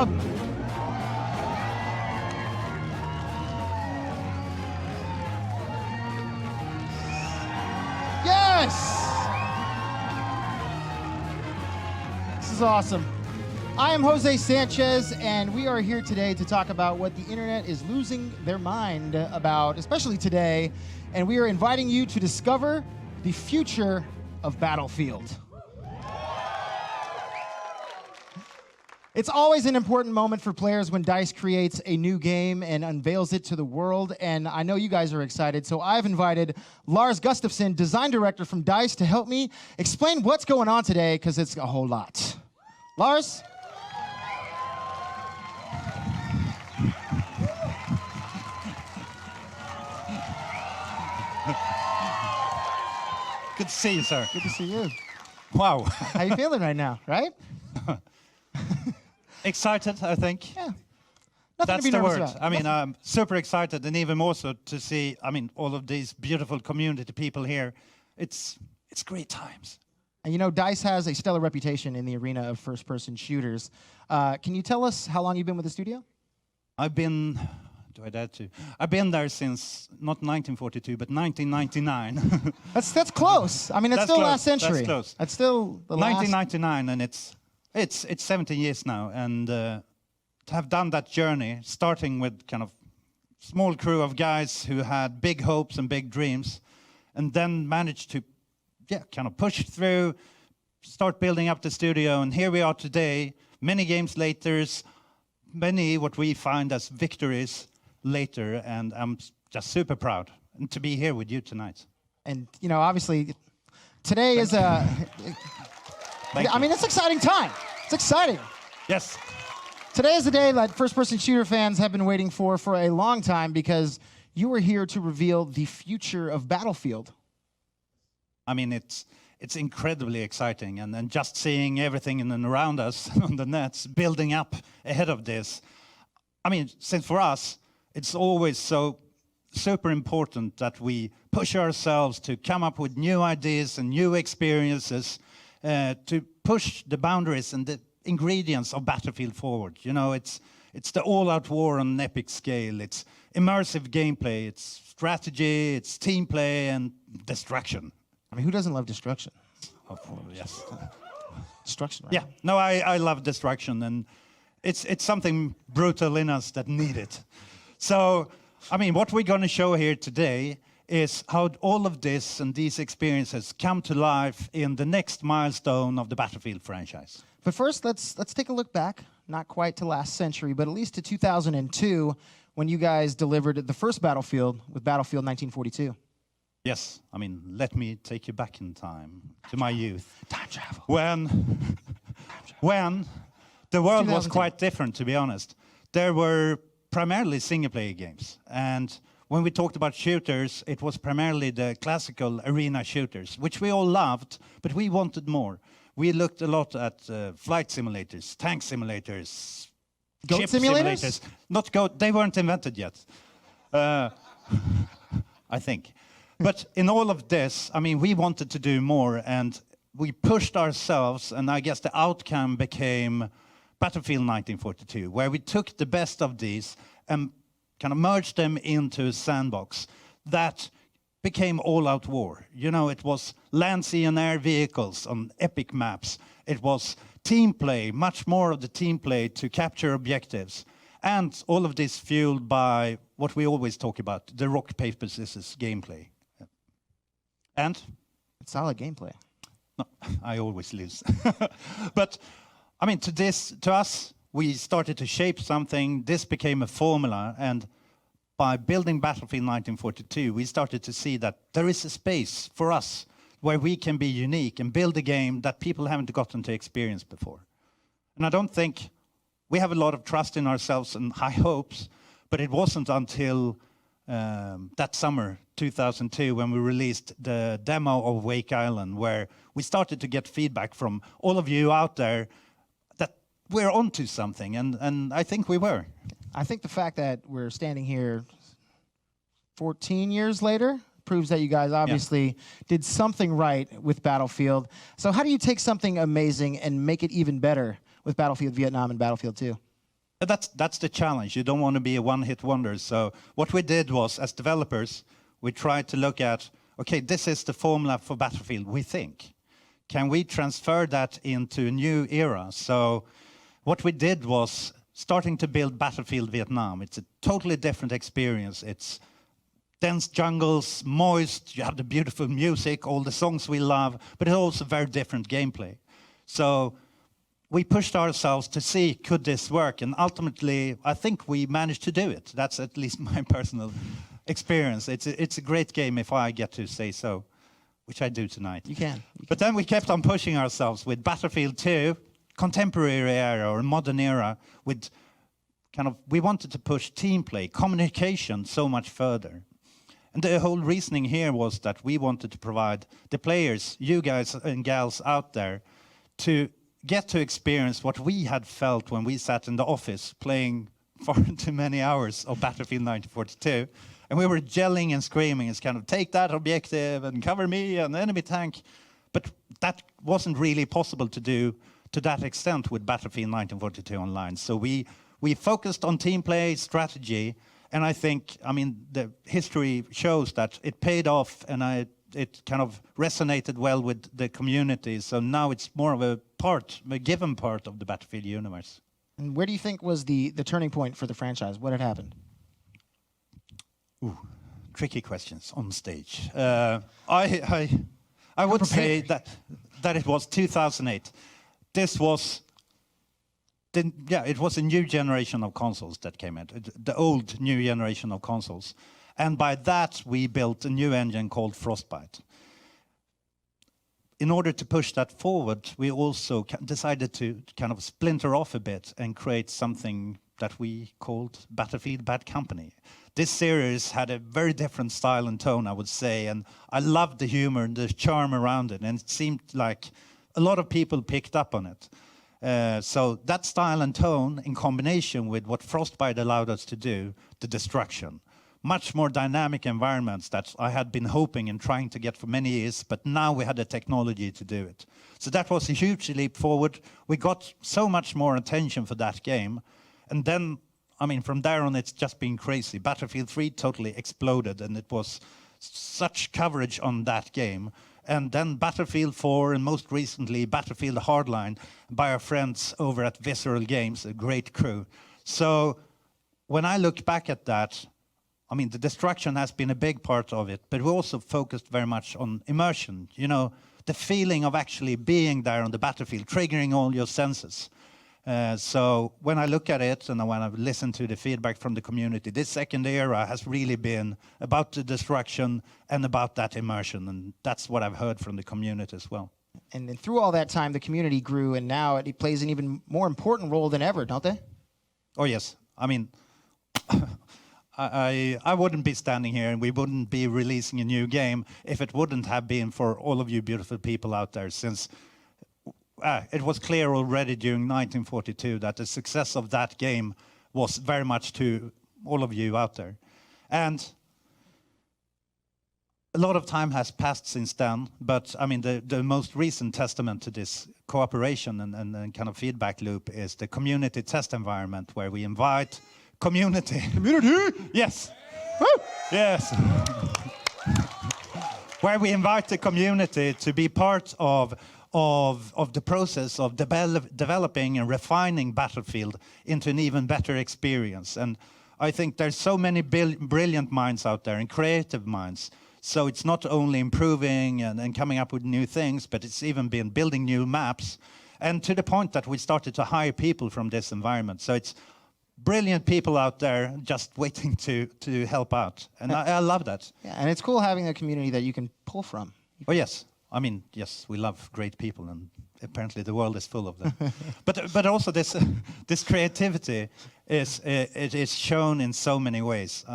crowd. Yes! This is awesome. I am Jose Sanchez, and we are here today to talk about what the internet is losing their mind about, especially today. And we are inviting you to discover the future of Battlefield. It's always an important moment for players when DICE creates a new game and unveils it to the world, and I know you guys are excited, so I've invited Lars Gustafsson, design director from DICE, to help me explain what's going on today, because it's a whole lot. Lars? Good to see you, sir. Good to see you. Wow. How you feeling right now, right? Excited, I think. Yeah. Nothing That's to be the nervous word. about. I mean, I'm super excited, and even more so to see, all of these beautiful community people here. It's great times. And you know, DICE has a stellar reputation in the arena of first-person shooters. Can you tell us how long you've been with the studio? I've been there since, not 1942, but 1999. That's close. I mean, it's That's still close. last century. That's close. That's still the last. 1999, and it's 17 years now, and to have done that journey, starting with kind of small crew of guys who had big hopes and big dreams, and then managed to, kind of push through, start building up the studio, and here we are today, many games later, many what we find as victories later, and I'm just super proud and to be here with you tonight. And you know, obviously, today is a. I mean, it's an exciting time. It's exciting. Yes. Today is the day that first-person shooter fans have been waiting for a long time, because you are here to reveal the future of Battlefield. I mean, it's incredibly exciting, and just seeing everything in and around us on the nets building up ahead of this. I mean, since for us, it's always so super important that we push ourselves to come up with new ideas and new experiences, to push the boundaries and the ingredients of Battlefield forward. You know, it's the all-out war on an epic scale. It's immersive gameplay. It's strategy. It's team play and destruction. I mean, who doesn't love destruction? Oh, yes. Destruction, right? Yeah. No, I love destruction, and it's something brutal in us that need it. So, I mean, what we're going to show here today is how all of this and these experiences come to life in the next milestone of the Battlefield franchise. But first, let's take a look back, not quite to last century, but at least to 2002, when you guys delivered the first Battlefield with Battlefield 1942. Yes, I mean, let me take you back in time to my youth. Time travel. When the world was 2002. quite different, to be honest. There were primarily single-player games, and when we talked about shooters, it was primarily the classical arena shooters, which we all loved, but we wanted more. We looked a lot at flight simulators, tank simulators, Goat ship simulators? Not goat, they weren't invented yet, I think. But in all of this, I mean, we wanted to do more, and we pushed ourselves, and I guess the outcome became Battlefield 1942, where we took the best of these and kind of merged them into a sandbox that became all-out war. You know, it was land, sea, and air vehicles on epic maps. It was team play, much more of the team play to capture objectives. And all of this fueled by what we always talk about, the rock, paper, scissors gameplay. And? It's solid gameplay. No, I always lose. But, I mean, to us, we started to shape something. This became a formula, and by building Battlefield 1942, we started to see that there is a space for us where we can be unique and build a game that people haven't gotten to experience before. And I don't think we have a lot of trust in ourselves and high hopes, but it wasn't until that summer, 2002, when we released the demo of Wake Island, where we started to get feedback from all of you out there that we're onto something, and I think we were. I think the fact that we're standing here 14 years later proves that you guys obviously did something right with Battlefield. So how do you take something amazing and make it even better with Battlefield Vietnam and Battlefield 2? That's the challenge. You don't want to be a one-hit wonder. So what we did was, as developers, we tried to look at, okay, this is the formula for Battlefield, we think. Can we transfer that into a new era? So what we did was starting to build Battlefield Vietnam. It's a totally different experience. It's dense jungles, moist, you have the beautiful music, all the songs we love, but it's also very different gameplay. So we pushed ourselves to see, could this work? And ultimately, I think we managed to do it. That's at least my personal experience. It's a great game, if I get to say so, which I do tonight. You can. But then we kept on pushing ourselves with Battlefield 2, contemporary era or modern era, with we wanted to push team play, communication so much further. And the whole reasoning here was that we wanted to provide the players, you guys and gals out there, to get to experience what we had felt when we sat in the office playing far too many hours of Battlefield 1942. And we were yelling and screaming, it's take that objective and cover me and enemy tank. But that wasn't really possible to do to that extent with Battlefield 1942 Online. So we focused on team play, strategy, and I think, the history shows that it paid off, and it resonated well with the community. So now it's more of a given part of the Battlefield universe. And where do you think was the turning point for the franchise? What had happened? Ooh, tricky questions on stage. I would say that it was 2008. This was it was a new generation of consoles that came in, the old new generation of consoles. And by that, we built a new engine called Frostbite. In order to push that forward, we also decided to splinter off a bit and create something that we called Battlefield Bad Company. This series had a very different style and tone, I would say, and I loved the humor and the charm around it, and it seemed like a lot of people picked up on it. So that style and tone, in combination with what Frostbite allowed us to do, the destruction, much more dynamic environments that I had been hoping and trying to get for many years, but now we had the technology to do it. So that was a huge leap forward. We got so much more attention for that game. And then, from there on, it's just been crazy. Battlefield 3 totally exploded, and it was such coverage on that game. And then Battlefield 4, and most recently Battlefield Hardline by our friends over at Visceral Games, a great crew. So when I look back at that, the destruction has been a big part of it, but we also focused very much on immersion. The feeling of actually being there on the battlefield, triggering all your senses. So when I look at it and when I've listened to the feedback from the community, this second era has really been about the destruction and about that immersion. And that's what I've heard from the community as well. And then through all that time, the community grew, and now it plays an even more important role than ever, don't they? Oh, yes. I wouldn't be standing here and we wouldn't be releasing a new game if it wouldn't have been for all of you beautiful people out there, since it was clear already during 1942 that the success of that game was very much to all of you out there. And a lot of time has passed since then, but the most recent testament to this cooperation and feedback loop is the community test environment, where we invite community. Yes. Woo! Yes. Where we invite the community to be part of the process of developing and refining Battlefield into an even better experience. And I think there's so many brilliant minds out there and creative minds. So it's not only improving and coming up with new things, but it's even been building new maps. And to the point that we started to hire people from this environment. So it's brilliant people out there just waiting to help out. And I love that. Yeah, and it's cool having a community that you can pull from. Oh, yes. Yes, we love great people, and apparently the world is full of them. but also this creativity is shown in so many ways.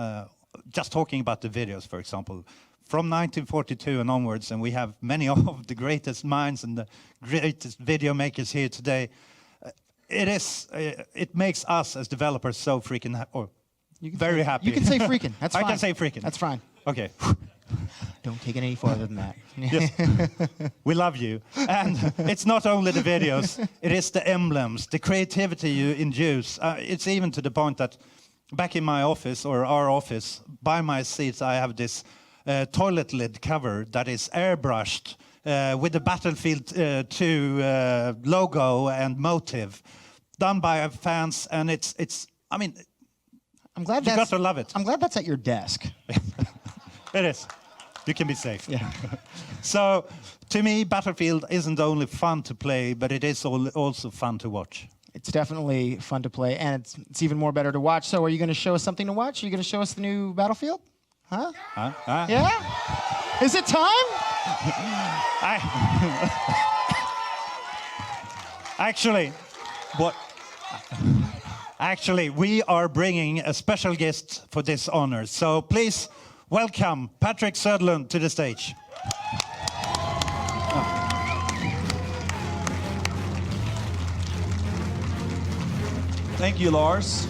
Just talking about the videos, for example, from 1942 and onwards, and we have many of the greatest minds and the greatest video makers here today. It makes us as developers so freaking very happy. You can say freaking. That's fine. I can say freaking. That's fine. Okay. Don't take it any farther than that. Yes. We love you. And it's not only the videos, it is the emblems, the creativity you induce. It's even to the point that back in my office, or our office, by my seats, I have this toilet lid cover that is airbrushed with the Battlefield 2 logo and motive, done by fans, and it's. I mean, I'm glad you got to love it. I'm glad that's at your desk. It is. You can be safe. Yeah. So, to me, Battlefield isn't only fun to play, but it is also fun to watch. It's definitely fun to play, and it's even more better to watch. So, are you going to show us something to watch? Are you going to show us the new Battlefield? Huh? Yeah? Is it time? Actually, we are bringing a special guest for this honor. So please welcome Patrick Söderlund to the stage. Thank you, Lars.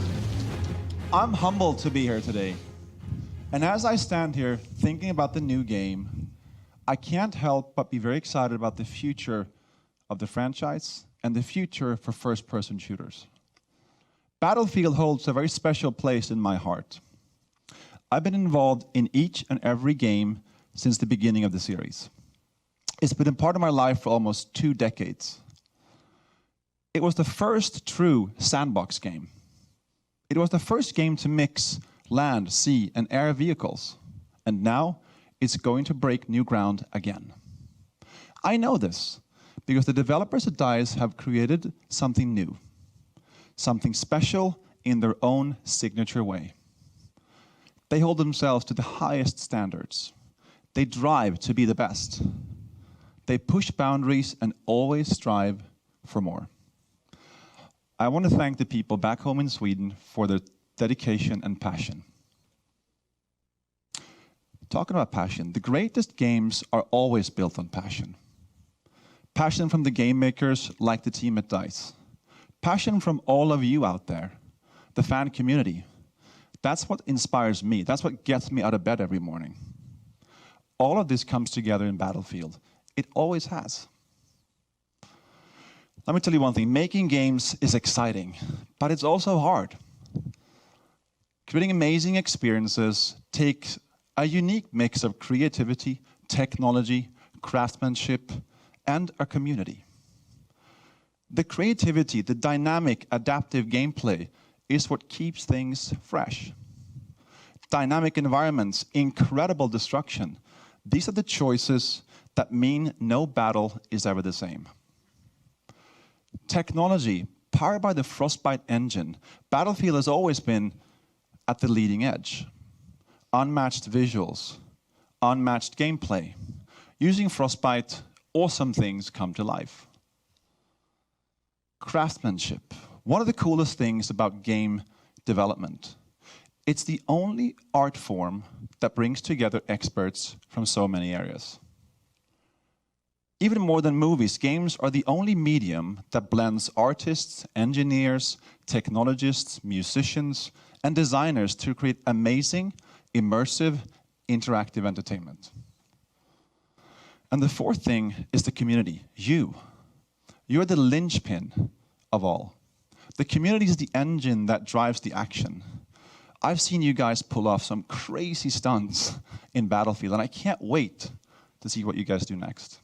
I'm humbled to be here today. And as I stand here thinking about the new game, I can't help but be very excited about the future of the franchise and the future for first-person shooters. Battlefield holds a very special place in my heart. I've been involved in each and every game since the beginning of the series. It's been a part of my life for almost 2 decades. It was the first true sandbox game. It was the first game to mix land, sea, and air vehicles. And now it's going to break new ground again. I know this because the developers at DICE have created something new, something special in their own signature way. They hold themselves to the highest standards. They drive to be the best. They push boundaries and always strive for more. I want to thank the people back home in Sweden for their dedication and passion. Talking about passion, the greatest games are always built on passion. Passion from the game makers like the team at DICE. Passion from all of you out there, the fan community. That's what inspires me. That's what gets me out of bed every morning. All of this comes together in Battlefield. It always has. Let me tell you one thing. Making games is exciting, but it's also hard. Creating amazing experiences takes a unique mix of creativity, technology, craftsmanship, and a community. The creativity, the dynamic, adaptive gameplay is what keeps things fresh. Dynamic environments, incredible destruction. These are the choices that mean no battle is ever the same. Technology, powered by the Frostbite engine, Battlefield has always been at the leading edge. Unmatched visuals, unmatched gameplay. Using Frostbite, awesome things come to life. Craftsmanship. One of the coolest things about game development. It's the only art form that brings together experts from so many areas. Even more than movies, games are the only medium that blends artists, engineers, technologists, musicians, and designers to create amazing, immersive, interactive entertainment. And the fourth thing is the community, you. You're the linchpin of all. The community is the engine that drives the action. I've seen you guys pull off some crazy stunts in Battlefield, and I can't wait to see what you guys do next.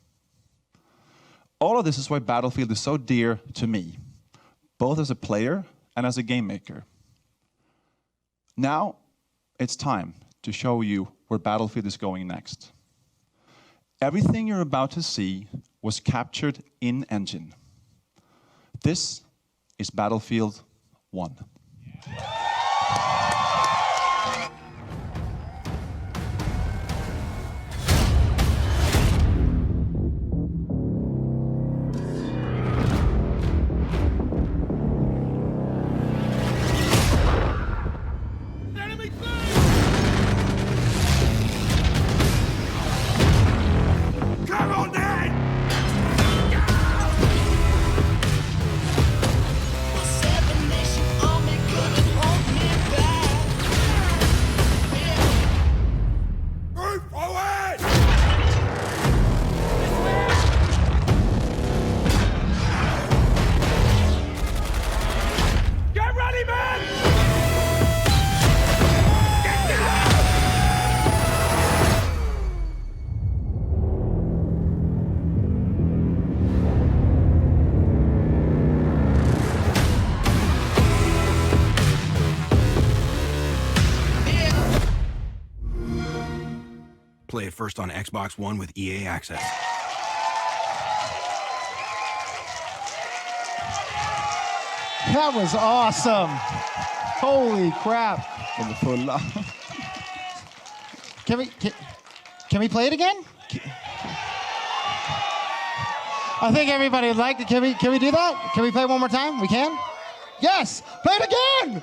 All of this is why Battlefield is so dear to me, both as a player and as a game maker. Now, it's time to show you where Battlefield is going next. Everything you're about to see was captured in-engine. This is Battlefield 1. it first on Xbox One with EA Access. That was awesome. Holy crap. De är fulla. Can we play it again? I think everybody would like it. Can we do that? Can we play it one more time? We can? Yes! Play it again!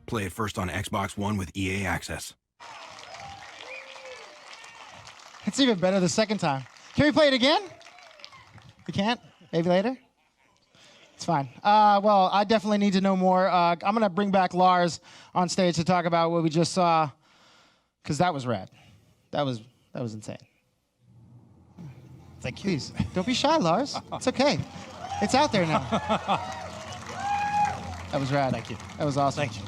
Play it first on Xbox One with EA Access. It's even better the second time. Can we play it again? We can't? Maybe later? It's fine. Well, I definitely need to know more. I'm going to bring back Lars on stage to talk about what we just saw, because that was rad. That was insane. Thank you. Please, don't be shy, Lars. It's okay. It's out there now. That was rad. Thank you. That was awesome. Thank you.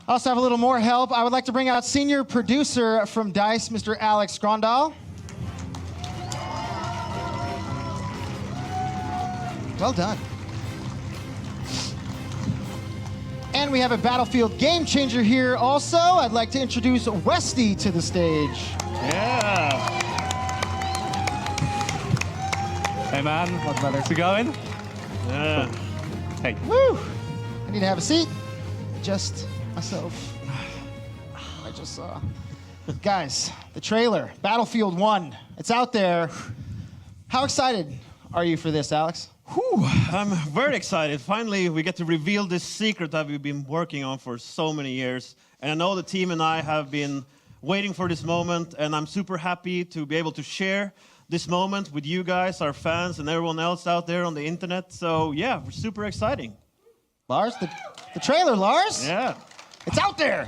I also have a little more help. I would like to bring out senior producer from DICE, Mr. Alex Grondal. Well done. And we have a Battlefield game changer here also. I'd like to introduce Westy to the stage. Yeah. Hey man, how's it going? Yeah. Hey. Woo! I need to have a seat. Just myself. I just saw. Guys, the trailer, Battlefield 1. It's out there. How excited are you for this, Alex? Whew, I'm very excited. Finally, we get to reveal this secret that we've been working on for so many years. And I know the team and I have been waiting for this moment, and I'm super happy to be able to share this moment with you guys, our fans, and everyone else out there on the internet. So yeah, we're super exciting. Lars, the trailer, Lars? Yeah, It's out there.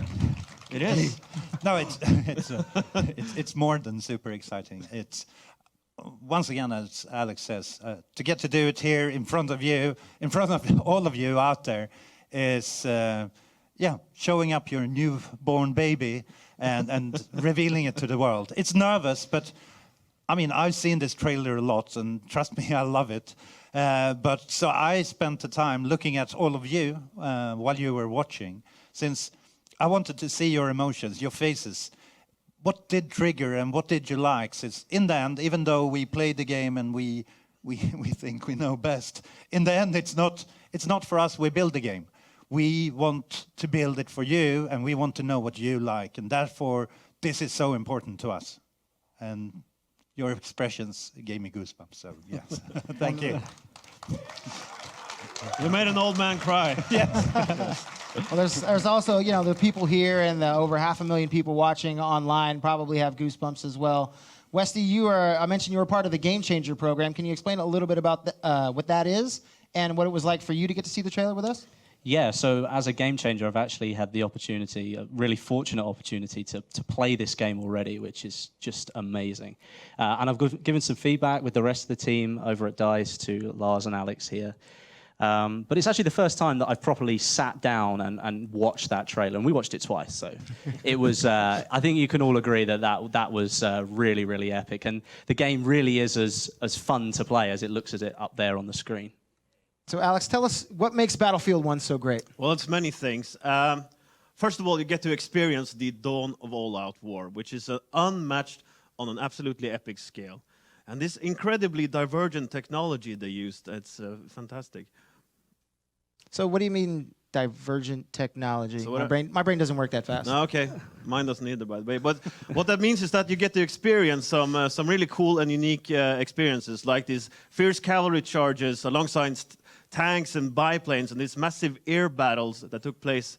it is. No, it's more than super exciting. It's once again, as Alex says, to get to do it here in front of you, in front of all of you out there, is showing up your newborn baby and revealing it to the world. It's nervous, but I mean, I've seen this trailer a lot, and trust me, I love it. But so I spent the time looking at all of you while you were watching, since I wanted to see your emotions, your faces. What did trigger and what did you like? Since in the end, even though we played the game and we think we know best, in the end it's not for us. We build the game. We want to build it for you, and we want to know what you like, and therefore this is so important to us. And your expressions gave me goosebumps. So yes, thank you. You made an old man cry. Well, there's also, you know, the people here and the over 500,000 people watching online probably have goosebumps as well. Westy, I mentioned you were part of the Game Changer program. Can you explain a little bit about what that is and what it was like for you to get to see the trailer with us? Yeah, so as a game changer, I've actually had the opportunity, a really fortunate opportunity to play this game already, which is just amazing. And I've given some feedback with the rest of the team over at DICE to Lars and Alex here. But it's actually the first time that I've properly sat down and watched that trailer, and we watched it twice. So it was, I think you can all agree that was really, really epic. And the game really is as fun to play as it looks at it up there on the screen. So Alex, tell us what makes Battlefield 1 so great. Well, it's many things. First of all, you get to experience the dawn of all-out war, which is unmatched on an absolutely epic scale. And this incredibly divergent technology they used, it's fantastic. So what do you mean divergent technology. So what My brain doesn't work that fast. No, okay, mine doesn't either, by the way. But what that means is that you get to experience some really cool and unique experiences, like these fierce cavalry charges alongside tanks and biplanes, and these massive air battles that took place.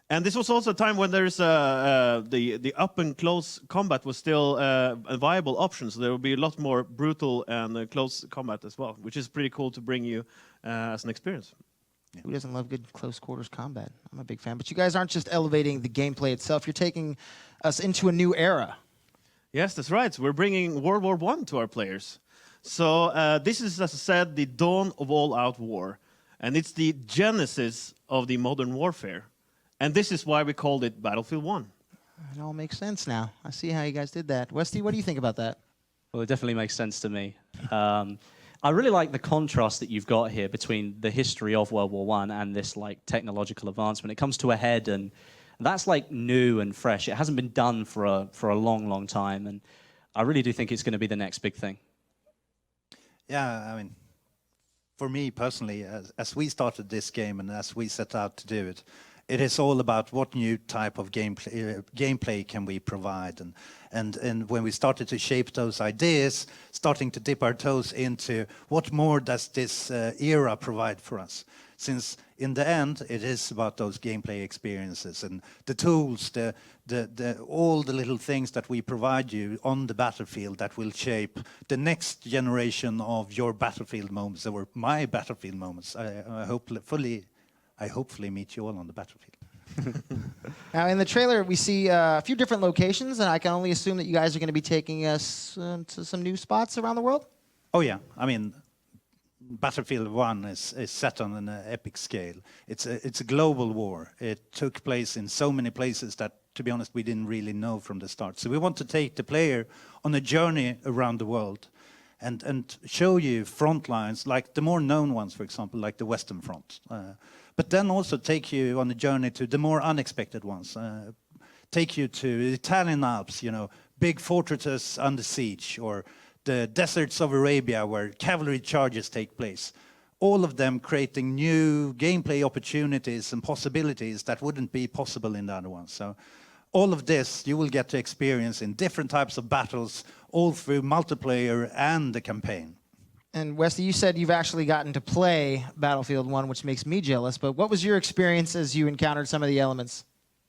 And this was also a time when there's the up and close combat was still a viable option. So there will be a lot more brutal and close combat as well, which is pretty cool to bring you as an experience. Who doesn't love good close quarters combat? I'm a big fan. But you guys aren't just elevating the gameplay itself. You're taking us into a new era. Yes, that's right. So we're bringing World War I to our players. So this is, as I said, the dawn of all-out war. And it's the genesis of the modern warfare. And this is why we called it Battlefield 1. It all makes sense now. I see how you guys did that. Westy, what do you think about that? Well, it definitely makes sense to me. I really like the contrast that you've got here between the history of World War I and this like technological advancement. It comes to a head, and that's like new and fresh. It hasn't been done for a long, long time, and I really do think it's going to be the next big thing. Yeah, I mean, for me personally, as we started this game and as we set out to do it, it is all about what new type of gameplay can we provide, and when we started to shape those ideas, starting to dip our toes into what more does this era provide for us. Since in the end, it is about those gameplay experiences and the tools, all the little things that we provide you on the battlefield that will shape the next generation of your battlefield moments, or my battlefield moments. I hopefully meet you all on the battlefield. Now, in the trailer, we see a few different locations, and I can only assume that you guys are going to be taking us to some new spots around the world? Oh yeah, I mean, Battlefield 1 is set on an epic scale. It's a global war. It took place in so many places that, to be honest, we didn't really know from the start. So we want to take the player on a journey around the world and show you front lines, like the more known ones, for example, like the Western Front. But then also take you on a journey to the more unexpected ones. Take you to the Italian Alps, you know, big fortresses under siege, or the deserts of Arabia where cavalry charges take place. All of them creating new gameplay opportunities and possibilities that wouldn't be possible in the other ones. So all of this you will get to experience in different types of battles, all through multiplayer and the campaign. And Westy, you said you've actually gotten to play Battlefield 1, which makes me jealous, but what was your experience as you encountered some of the elements?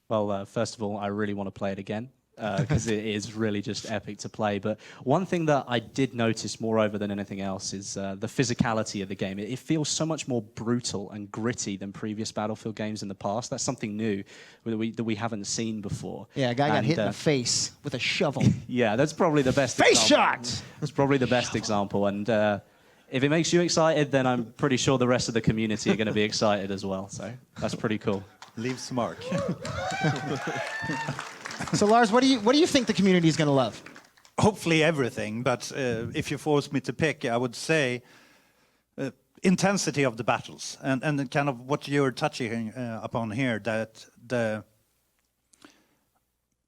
Well, first of all, I really want to play it again because it is really just epic to play. But one thing that I did notice moreover than anything else is the physicality of the game. It feels so much more brutal and gritty than previous Battlefield games in the past. That's something new that we haven't seen before. Yeah, a guy got hit in the face with a shovel. Yeah, that's probably the best Face example. shot! That's probably the best example. And if it makes you excited, then I'm pretty sure the rest of the community are going to be excited as well. So that's pretty cool. Leaves mark. So Lars, what do you think the community is going to love? Hopefully everything, but if you force me to pick, I would say intensity of the battles and kind of what you're touching upon here, that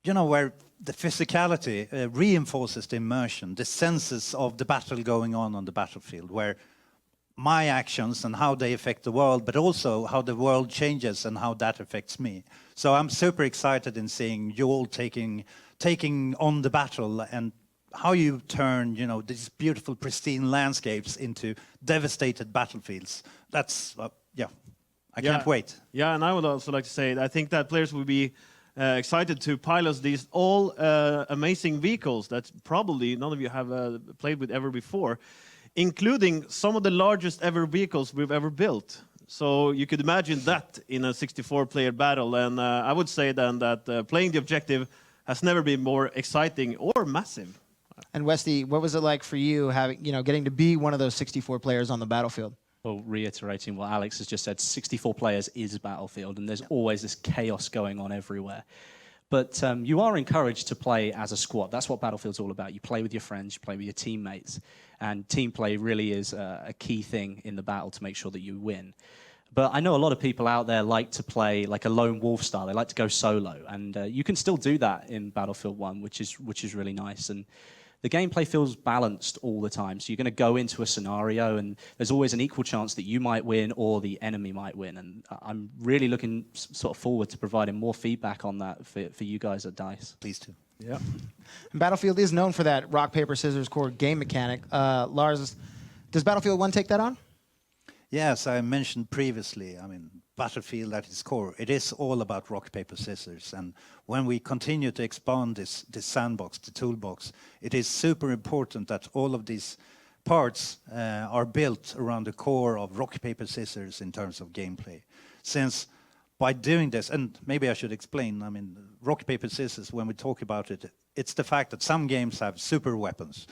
where the physicality reinforces the immersion, the senses of the battle going on the battlefield, where my actions and how they affect the world, but also how the world changes and how that affects me. So I'm super excited in seeing you all taking on the battle and how you turn, these beautiful, pristine landscapes into devastated battlefields. That's, I can't wait. Yeah, and I would also like to say, I think that players will be excited to pilot these all amazing vehicles that probably none of you have played with ever before, including some of the largest ever vehicles we've ever built. So you could imagine that in a 64-player battle. And I would say then that playing the objective has never been more exciting or massive. And Westy, what was it like for you getting to be one of those 64 players on the battlefield? Well, reiterating what Alex has just said, 64 players is Battlefield, and there's always this chaos going on everywhere. But you are encouraged to play as a squad. That's what Battlefield's all about. You play with your friends, you play with your teammates, and team play really is a key thing in the battle to make sure that you win. But I know a lot of people out there like to play like a lone wolf style. They like to go solo, and you can still do that in Battlefield 1, which is really nice. And the gameplay feels balanced all the time. So you're going to go into a scenario and there's always an equal chance that you might win or the enemy might win. And I'm really looking sort of forward to providing more feedback on that for you guys at DICE. Please do. Yeah. And Battlefield is known for that rock, paper, scissors core game mechanic. Lars, does Battlefield 1 take that on? Yes, I mentioned previously, Battlefield at its core, it is all about rock, paper, scissors. And when we continue to expand this sandbox, the toolbox, it is super important that all of these parts are built around the core of rock, paper, scissors in terms of gameplay. Since by doing this, and maybe I should explain, rock, paper, scissors, when we talk about it, it's the fact that some games have super weapons.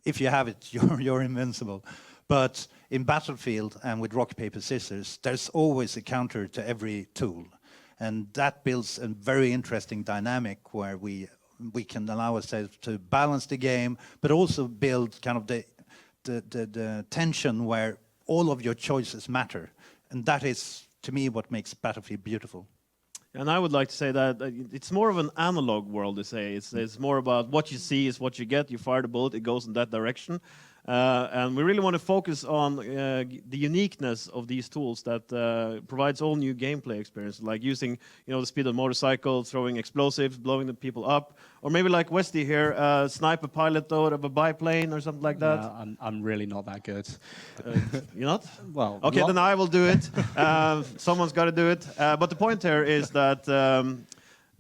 If you have it, you're invincible. But in Battlefield and with rock, paper, scissors, there's always a counter to every tool. And that builds a very interesting dynamic where we can allow ourselves to balance the game, but also build kind of the tension where all of your choices matter. And that is, to me, what makes Battlefield beautiful. And I would like to say that it's more of an analog world, to say. It's more about what you see is what you get. You fire the bullet, it goes in that direction. And we really want to focus on the uniqueness of these tools that provides all new gameplay experience, like using the speed of motorcycle, throwing explosives, blowing the people up, or maybe like Westy here, snipe a pilot out of a biplane or something like that. I'm really not that good. You're not? Well, okay, then I will do it. Someone's got to do it. But the point here is that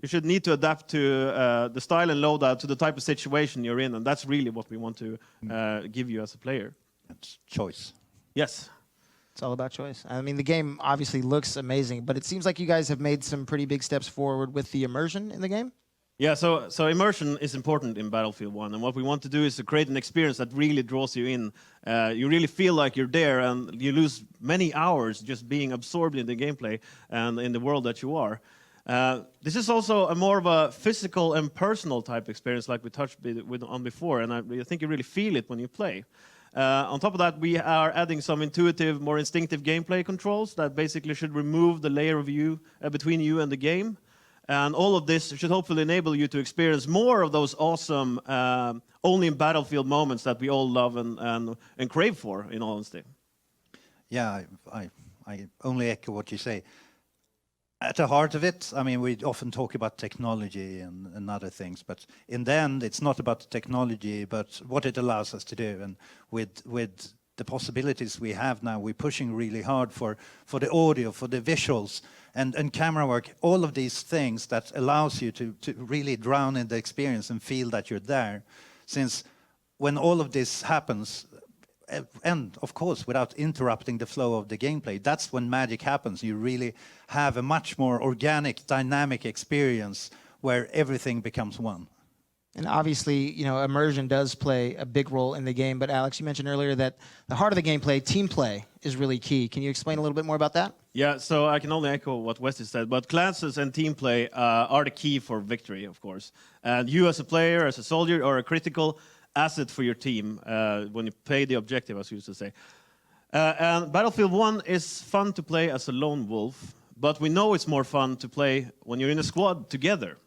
you should need to adapt to the style and loadout to the type of situation you're in, and that's really what we want to give you as a player. It's choice. Yes. It's all about choice. I mean, the game obviously looks amazing, but it seems like you guys have made some pretty big steps forward with the immersion in the game. Yeah, so immersion is important in Battlefield 1, and what we want to do is to create an experience that really draws you in. You really feel like you're there, and you lose many hours just being absorbed in the gameplay and in the world that you are. This is also a more of a physical and personal type experience like we touched on before, and I think you really feel it when you play. On top of that, we are adding some intuitive, more instinctive gameplay controls that basically should remove the layer of you between you and the game. And all of this should hopefully enable you to experience more of those awesome, only in Battlefield moments that we all love and crave for, in all honesty. Yeah, I only echo what you say. At the heart of it, we often talk about technology and other things, but in the end, it's not about the technology, but what it allows us to do. And with the possibilities we have now, we're pushing really hard for the audio, for the visuals, and camera work, all of these things that allows you to really drown in the experience and feel that you're there. Since when all of this happens, and of course, without interrupting the flow of the gameplay, that's when magic happens. You really have a much more organic, dynamic experience where everything becomes one. And obviously, immersion does play a big role in the game. But Alex, you mentioned earlier that the heart of the gameplay, team play, is really key. Can you explain a little bit more about that? Yeah, so I can only echo what Westy said, but classes and team play are the key for victory, of course. And you as a player, as a soldier, are a critical asset for your team when you play the objective, as you used to say. And Battlefield 1 is fun to play as a lone wolf, but we know it's more fun to play when you're in a squad together.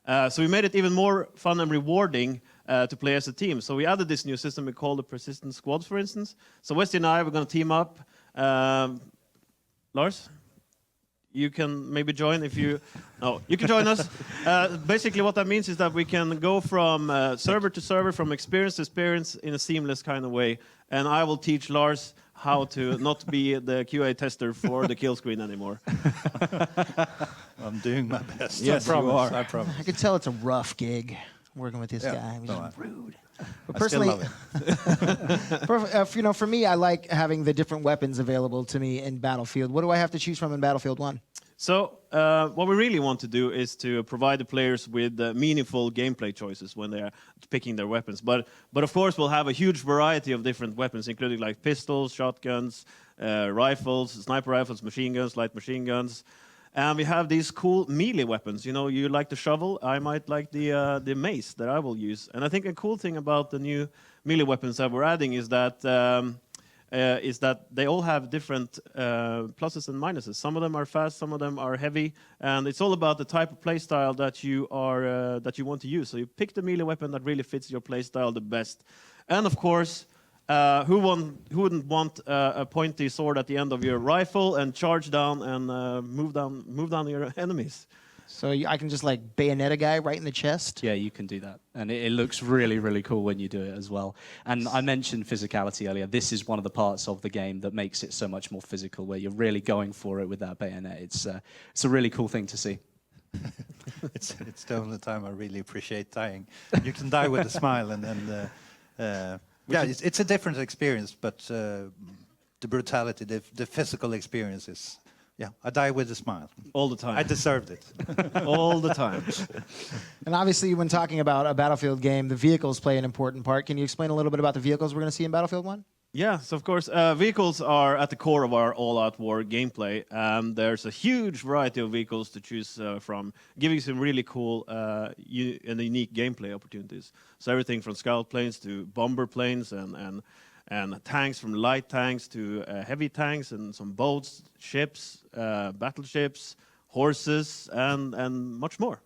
So we made it even more fun and rewarding to play as a team. So we added this new system we call the persistent squads, for instance. So Westy and I, we're going to team up. Lars? You can maybe join if you... No, you can join us. Basically, what that means is that we can go from server to server, from experience to experience in a seamless kind of way. And I will teach Lars how to not be the QA tester for the kill screen anymore. I'm doing my best. Yes, I you are. I promise. I could tell it's a rough gig working with this Yeah, guy. He's no, rude. But I personally, still love it. for me, I like having the different weapons available to me in Battlefield. What do I have to choose from in Battlefield 1? So what we really want to do is to provide the players with meaningful gameplay choices when they are picking their weapons. But of course, we'll have a huge variety of different weapons, including like pistols, shotguns, rifles, sniper rifles, machine guns, light machine guns. And we have these cool melee weapons. You like the shovel, I might like the mace that I will use. And I think a cool thing about the new melee weapons that we're adding is that is that they all have different pluses and minuses. Some of them are fast, some of them are heavy, and it's all about the type of playstyle that you are that you want to use. So you pick the melee weapon that really fits your playstyle the best, and of course. Who wouldn't want a pointy sword at the end of your rifle and charge down and move down your enemies? So I can just like bayonet a guy right in the chest? Yeah, you can do that. And it looks really, really cool when you do it as well. And I mentioned physicality earlier. This is one of the parts of the game that makes it so much more physical, where you're really going for it with that bayonet. It's a really cool thing to see. It's the only time I really appreciate dying. You can die with a smile, and yeah, it's a different experience, but the brutality, the physical experience is, yeah, I die with a smile. All the time. I deserved it. All the time. And obviously, when talking about a Battlefield game, the vehicles play an important part. Can you explain a little bit about the vehicles we're going to see in Battlefield 1? Yes, of course. Vehicles are at the core of our all-out war gameplay. There's a huge variety of vehicles to choose from, giving some really cool and unique gameplay opportunities. So everything from scout planes to bomber planes and tanks, from light tanks to heavy tanks, and some boats, ships, battleships, horses, and much more.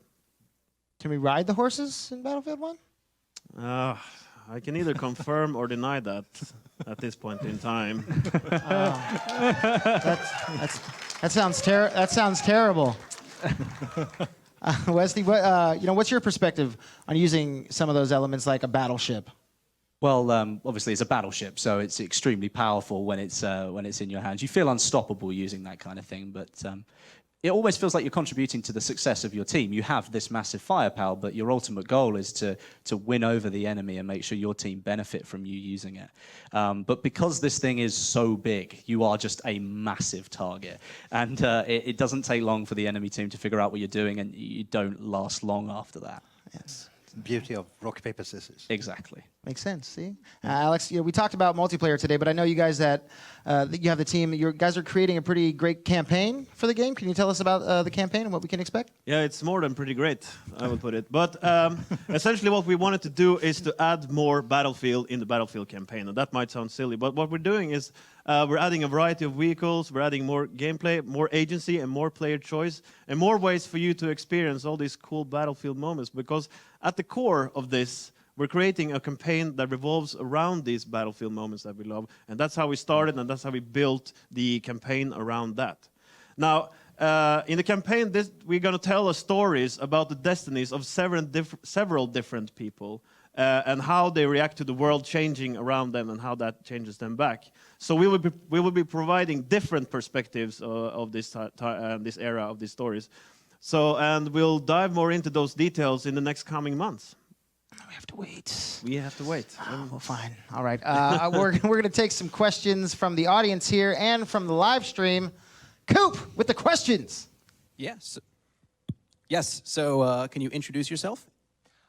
Can we ride the horses in Battlefield 1? I can either confirm or deny that at this point in time. That sounds terrible. Wesley, what's your perspective on using some of those elements like a battleship? Well, obviously it's a battleship, so it's extremely powerful when it's in your hands. You feel unstoppable using that kind of thing, but it always feels like you're contributing to the success of your team. You have this massive firepower, but your ultimate goal is to win over the enemy and make sure your team benefit from you using it. But because this thing is so big, you are just a massive target. And it doesn't take long for the enemy team to figure out what you're doing, and you don't last long after that. Yes. Beauty of rock, paper, scissors. Exactly. Makes sense. See, Alex, we talked about multiplayer today, but I know you guys that you have the team. You guys are creating a pretty great campaign for the game. Can you tell us about the campaign and what we can expect? Yeah, it's more than pretty great, I would put it. But essentially what we wanted to do is to add more Battlefield in the Battlefield campaign. And that might sound silly, but what we're doing is we're adding a variety of vehicles, we're adding more gameplay, more agency, and more player choice, and more ways for you to experience all these cool Battlefield moments. Because at the core of this, we're creating a campaign that revolves around these Battlefield moments that we love. And that's how we started, and that's how we built the campaign around that. Now, in the campaign, we're going to tell stories about the destinies of several different people and how they react to the world changing around them and how that changes them back. So we will be providing different perspectives of this era of these stories. So, and we'll dive more into those details in the next coming months. We have to wait. We have to wait. Well, fine. All right. We're going to take some questions from the audience here and from the live stream. Coop, with the questions. Yes. Yes. So, can you introduce yourself?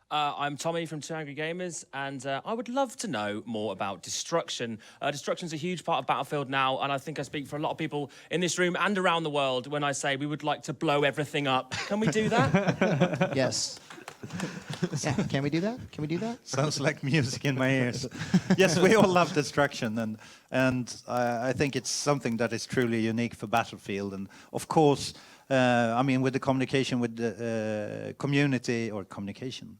I'm Tommy from Two Angry Gamers, and I would love to know more about Destruction. Destruction's a huge part of Battlefield now, and I think I speak for a lot of people in this room and around the world when I say we would like to blow everything up. Can we do that? Yes. Yeah, can we do that? Can we do that? Sounds like music in my ears. Yes, we all love destruction, and I think it's something that is truly unique for Battlefield. And of course, I mean, with the communication with the community, or communication,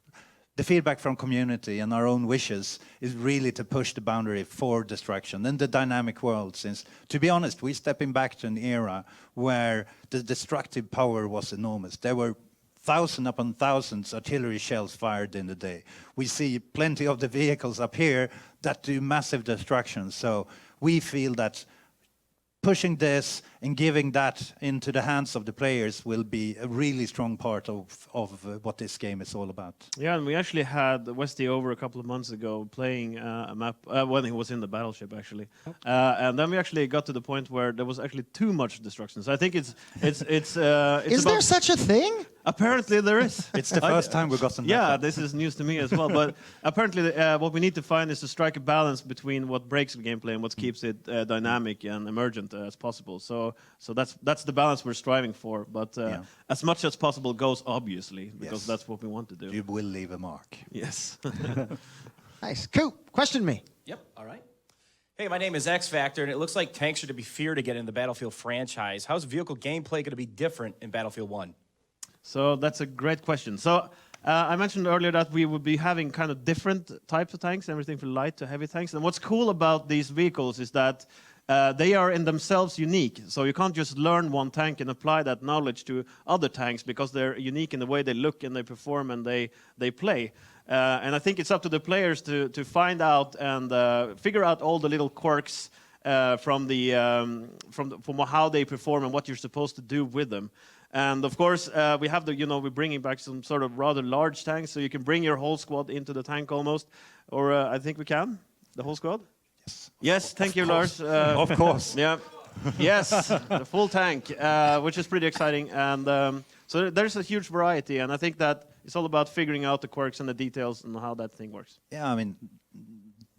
the feedback from community and our own wishes is really to push the boundary for destruction in the dynamic world. Since, to be honest, we're stepping back to an era where the destructive power was enormous. There were thousands upon thousands artillery shells fired in the day. We see plenty of the vehicles up here that do massive destruction. So we feel that pushing this and giving that into the hands of the players will be a really strong part of what this game is all about. Yeah, and we actually had Westy over a couple of months ago playing a map when he was in the battleship, actually. And then we actually got to the point where there was actually too much destruction. So I think it's Is there such a thing? Apparently there is. It's the first time we've gotten that. Yeah, this is news to me as well. But apparently what we need to find is to strike a balance between what breaks the gameplay and what keeps it dynamic and emergent as possible. So that's the balance we're striving for. But as much as possible goes, obviously, because that's what we want to do. You will leave a mark. Yes. Nice. Coop, question me. Yep. All right. Hey, my name is X Factor, and it looks like tanks are to be feared again in the Battlefield franchise. How's vehicle gameplay going to be different in Battlefield 1? So that's a great question. So I mentioned earlier that we would be having kind of different types of tanks, everything from light to heavy tanks. And what's cool about these vehicles is that they are in themselves unique. So you can't just learn one tank and apply that knowledge to other tanks because they're unique in the way they look and they perform and they play. And I think it's up to the players to find out and figure out all the little quirks from how they perform and what you're supposed to do with them. And of course, we have we're bringing back some sort of rather large tanks, so you can bring your whole squad into the tank almost. Or I think we can, the whole squad? Yes. Yes, thank you, Lars. Of course. Yeah. Yes, the full tank, which is pretty exciting. And so there's a huge variety, and I think that it's all about figuring out the quirks and the details and how that thing works. Yeah, I mean,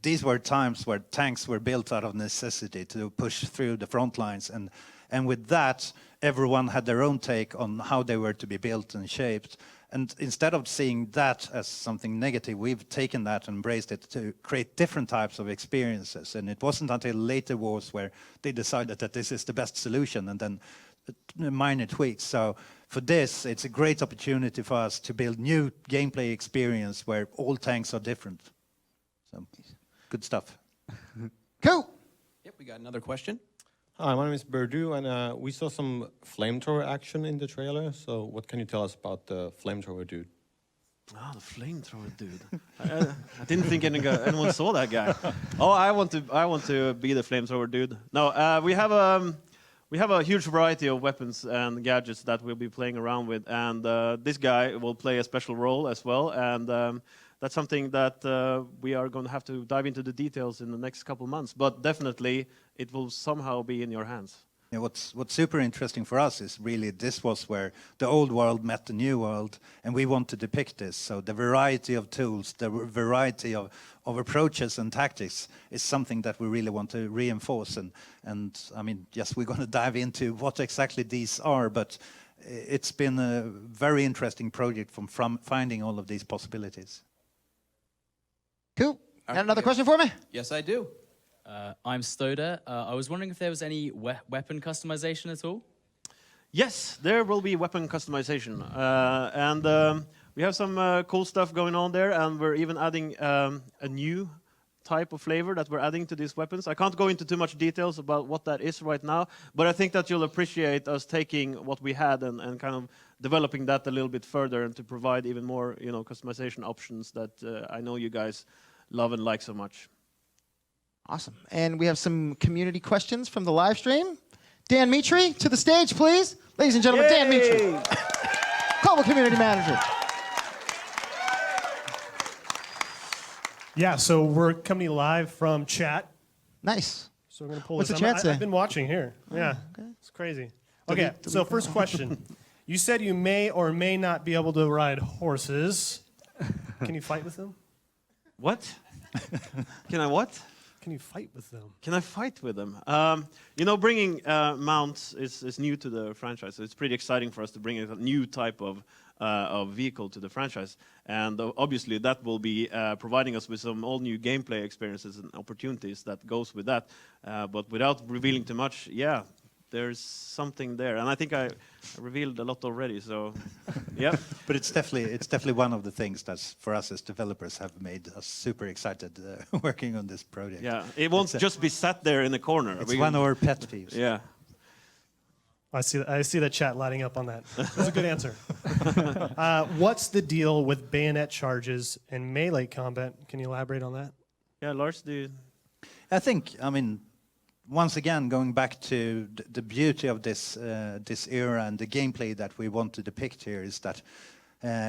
these were times where tanks were built out of necessity to push through the front lines, and with that, everyone had their own take on how they were to be built and shaped. And instead of seeing that as something negative, we've taken that and embraced it to create different types of experiences. And it wasn't until later wars where they decided that this is the best solution, and then minor tweaks. So for this, it's a great opportunity for us to build new gameplay experience where all tanks are different. So good stuff. Cool. Yep, we got another question. Hi, my name is Berdu, and we saw some flamethrower action in the trailer. So what can you tell us about the flamethrower dude? Oh, the flamethrower dude. I didn't think anyone saw that guy. Oh, I want to be the flamethrower dude. No, we have a huge variety of weapons and gadgets that we'll be playing around with, and this guy will play a special role as well. And that's something that we are going to have to dive into the details in the next couple of months. But definitely, it will somehow be in your hands. Yeah, what's super interesting for us is really this was where the old world met the new world, and we want to depict this. So the variety of tools, the variety of approaches and tactics is something that we really want to reinforce. And I mean, yes, we're going to dive into what exactly these are, but it's been a very interesting project from finding all of these possibilities. Cool. Got another question for me? Yes, I do. I'm Stoda. I was wondering if there was any weapon customization at all? Yes, there will be weapon customization. And we have some cool stuff going on there, and we're even adding a new type of flavor that we're adding to these weapons. I can't go into too much details about what that is right now, but I think that you'll appreciate us taking what we had and kind of developing that a little bit further and to provide even more, customization options that I know you guys love and like so much. Awesome. And we have some community questions from the live stream. Dan Mitri, to the stage, please. Ladies and gentlemen, Dan Mitri, Global Community Manager. Yeah, so we're coming live from chat. Nice. So we're going to pull What's this. the chat say? I've been watching here. Yeah, okay. It's crazy. Okay, so first question. You said you may or may not be able to ride horses. Can you fight with them? What? Can I what? Can you fight with them? Can I fight with them? Bringing mounts is new to the franchise. So it's pretty exciting for us to bring a new type of vehicle to the franchise. And obviously that will be providing us with some all new gameplay experiences and opportunities that goes with that. But without revealing too much, yeah, there's something there. And I think I revealed a lot already, so yeah. But it's definitely one of the things that for us as developers have made us super excited working on this project. Yeah, it won't just be sat there in the corner. It's one of our pet peeves. Yeah. I see that chat lighting up on that. That's a good answer. What's the deal with bayonet charges and melee combat? Can you elaborate on that? Yeah, Lars, do you? I think, once again, going back to the beauty of this era and the gameplay that we want to depict here is that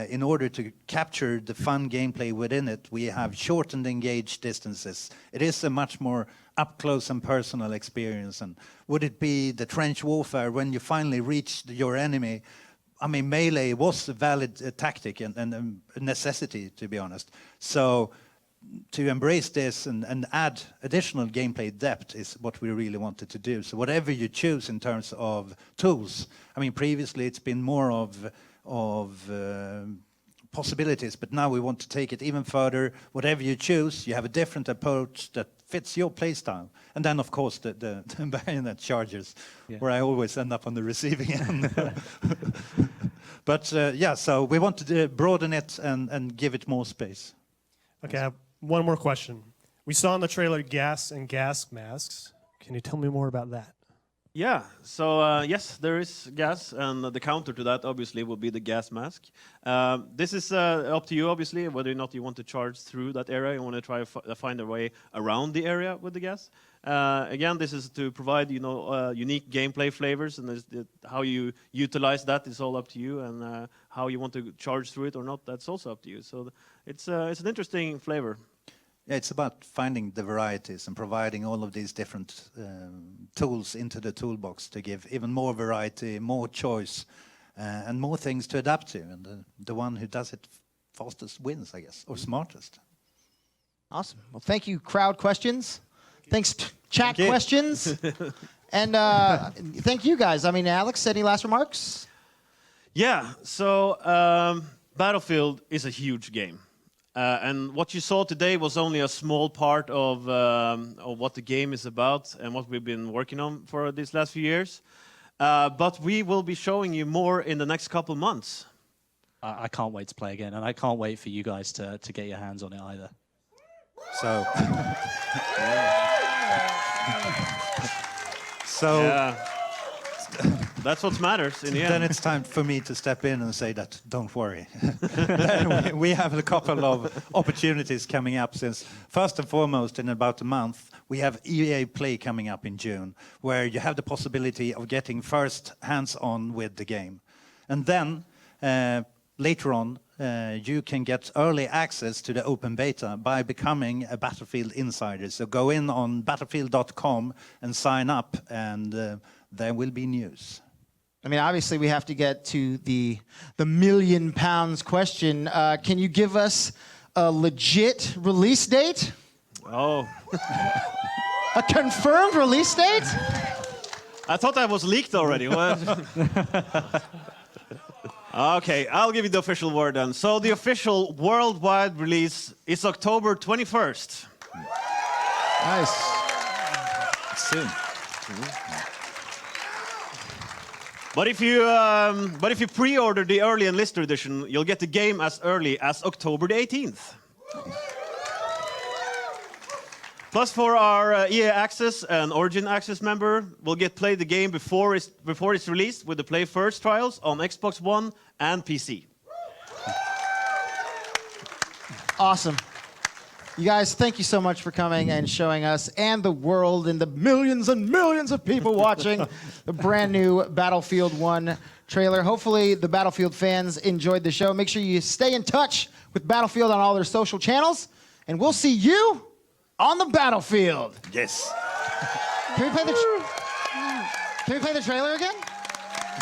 in order to capture the fun gameplay within it, we have shortened engaged distances. It is a much more up-close and personal experience. And would it be the trench warfare when you finally reach your enemy? Melee was a valid tactic and a necessity, to be honest. So to embrace this and add additional gameplay depth is what we really wanted to do. So whatever you choose in terms of tools, previously it's been more of possibilities, but now we want to take it even further. Whatever you choose, you have a different approach that fits your play style. And then, of course, the bayonet charges, where I always end up on the receiving end. But yeah, so we want to broaden it and give it more space. Okay, I have one more question. We saw in the trailer gas and gas masks. Can you tell me more about that? Yeah, so yes, there is gas, and the counter to that obviously will be the gas mask. This is up to you, obviously, whether or not you want to charge through that area. You want to try to find a way around the area with the gas. Again, this is to provide, unique gameplay flavors, and how you utilize that is all up to you, and how you want to charge through it or not, that's also up to you. So it's an interesting flavor. Yeah, it's about finding the varieties and providing all of these different tools into the toolbox to give even more variety, more choice, and more things to adapt to. And the one who does it fastest wins, I guess, or smartest. Awesome. Well, thank you, crowd questions. Thanks, chat Thank you. questions. And thank you guys. I mean, Alex, any last remarks? Yeah, so Battlefield is a huge game. And what you saw today was only a small part of what the game is about and what we've been working on for these last few years. But we will be showing you more in the next couple months. I can't wait to play again, and I can't wait for you guys to get your hands on it either. So, that's what matters in the end. Then it's time for me to step in and say that, don't worry. we have a couple of opportunities coming up, since first and foremost, in about a month, we have EA Play coming up in June, where you have the possibility of getting first hands-on with the game. And then, later on, you can get early access to the open beta by becoming a Battlefield insider. So go in on battlefield.com and sign up, and there will be news. I mean, obviously, we have to get to the £1 million question. Can you give us a legit release date? Oh. A confirmed release date? I thought that was leaked already. Okay, I'll give you the official word then. So the official worldwide release is October 21st. Nice. Soon. But if you pre-order the early enlister edition, you'll get the game as early as October the 18th. Plus, for our EA Access and Origin Access member, we'll get play the game before it's released with the Play First trials on Xbox One and PC. Awesome. You guys, thank you so much for coming and showing us and the world and the millions and millions of people watching the brand new Battlefield 1 trailer. Hopefully, the Battlefield fans enjoyed the show. Make sure you stay in touch with Battlefield on all their social channels, and we'll see you on the battlefield. Yes. Can we play the trailer again?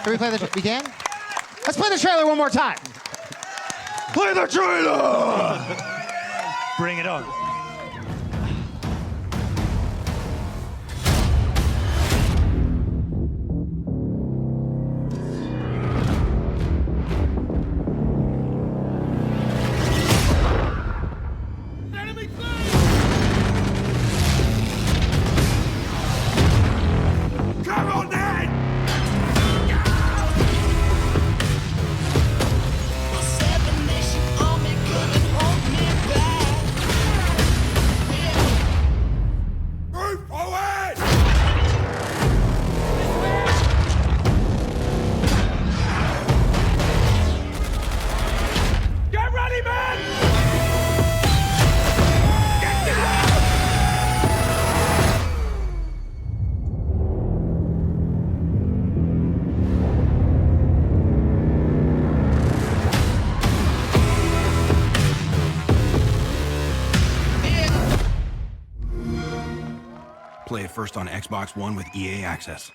Can we play the we can? Let's play the trailer one more time. Play the trailer! Bring it on. Play it first on Xbox One with EA Access.